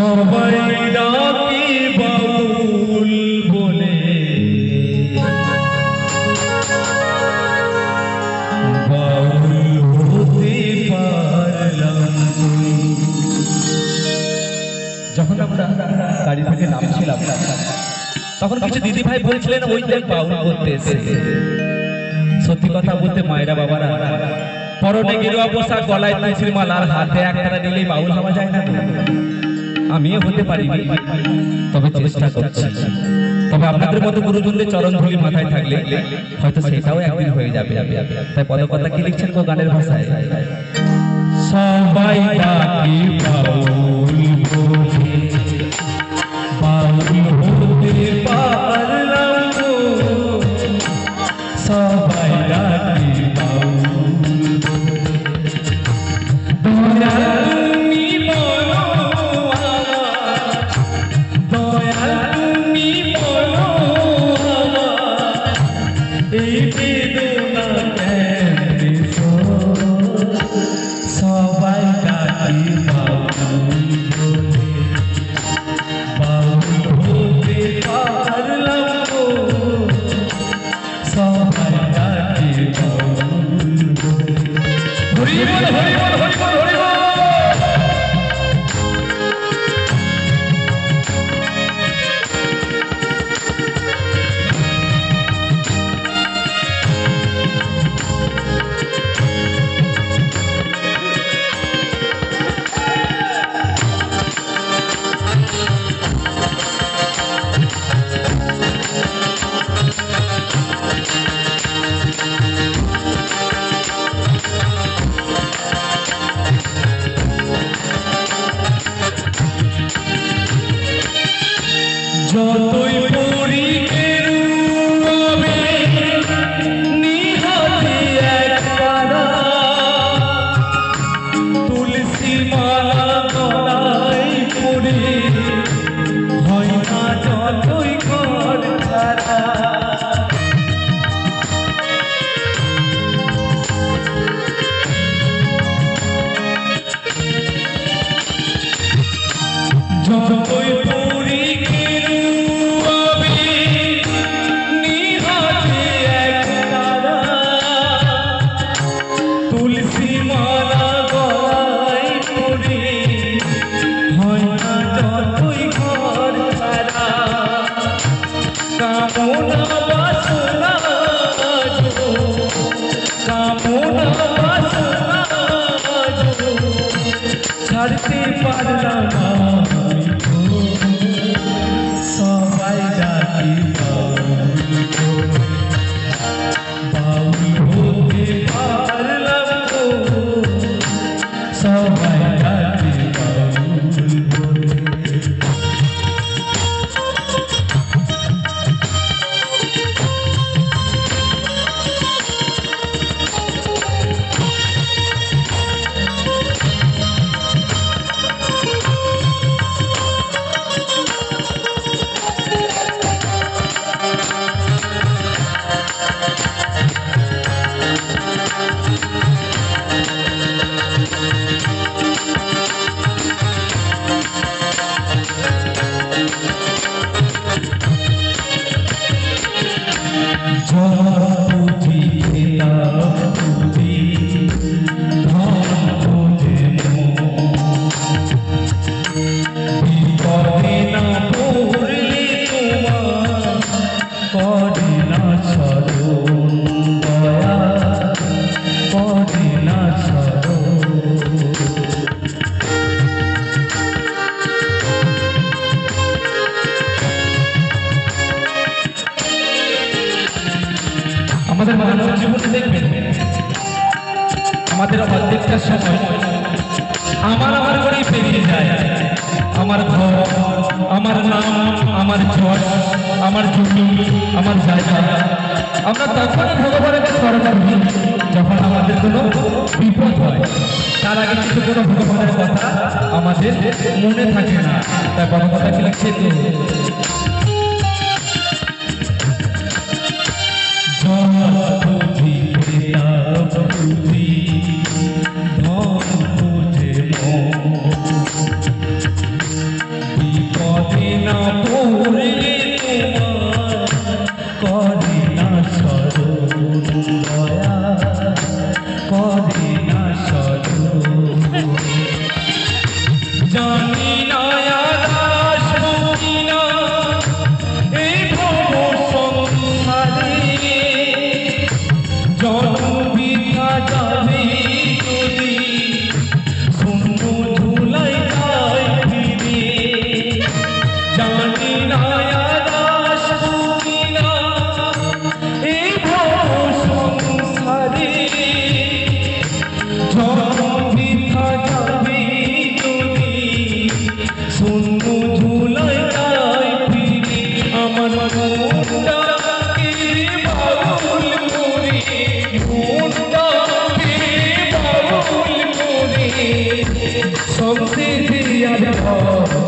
সবাই ডাকে বাউল বলে, বাউল হতে পারলাম। যখন আমরা গাড়ি থেকে নামছিলাম তখন কিছু দিদি ভাই বলছিলেন ওই দেখ বাউল করতে এসেছে। সত্যি কথা বলতে মায়েরা বাবারা, পরনে গেরুয়া পোশাক, গলায় তুলসীর মালা আর হাতে একটানা নিলেই বাউল হওয়া যায় না? আমিও হতে পারি, তবে চেষ্টা করছি। তবে আপনাদের মতো গুরুজনদের চরণ ধুলি মাথায় থাকলে হয়তো সেটাও একদিন হয়ে যাবে। তাই পদকথা কি লিখছেন গো গানের ভাষায়? সবাই ডাকে বাউল বলে, বাউল হতে পারলাম গো। সবাই ডাকে বাউল যতই পড়ি কেরুবে নিহাতে একবারা, তুলসী মালা গলায় পড়ে হয় না যতই ঘর ছাড়া। যতই পড়ি তুলসী মালা গলায় পড়ে হয় না যতই ঘর ছাড়া। কামনা বাসনা কামনা বাসনা ছাড়তে পারলাম না। সবাই ডাকি বাউল, বাউল হতে পারলাম গো। সবাই ডাকি বাউল বলে। আমাদের মানব জীবনে দেখবেন আমাদের অর্ধেকটা সময় আমার করেই পেরিয়ে যায়। আমার ঘর, আমার নাম, আমার যশ, আমার জমি, আমার জায়গা, আমরা তখনই ভগবানের স্মরণ করি যখন আমাদের কোনো বিপদ হয়। তার আগে কিন্তু কোনো ভগবানের কথা আমাদের মনে থাকে না। তাই বড় কথা কি লিখছে তো, সংস্কৃতি আর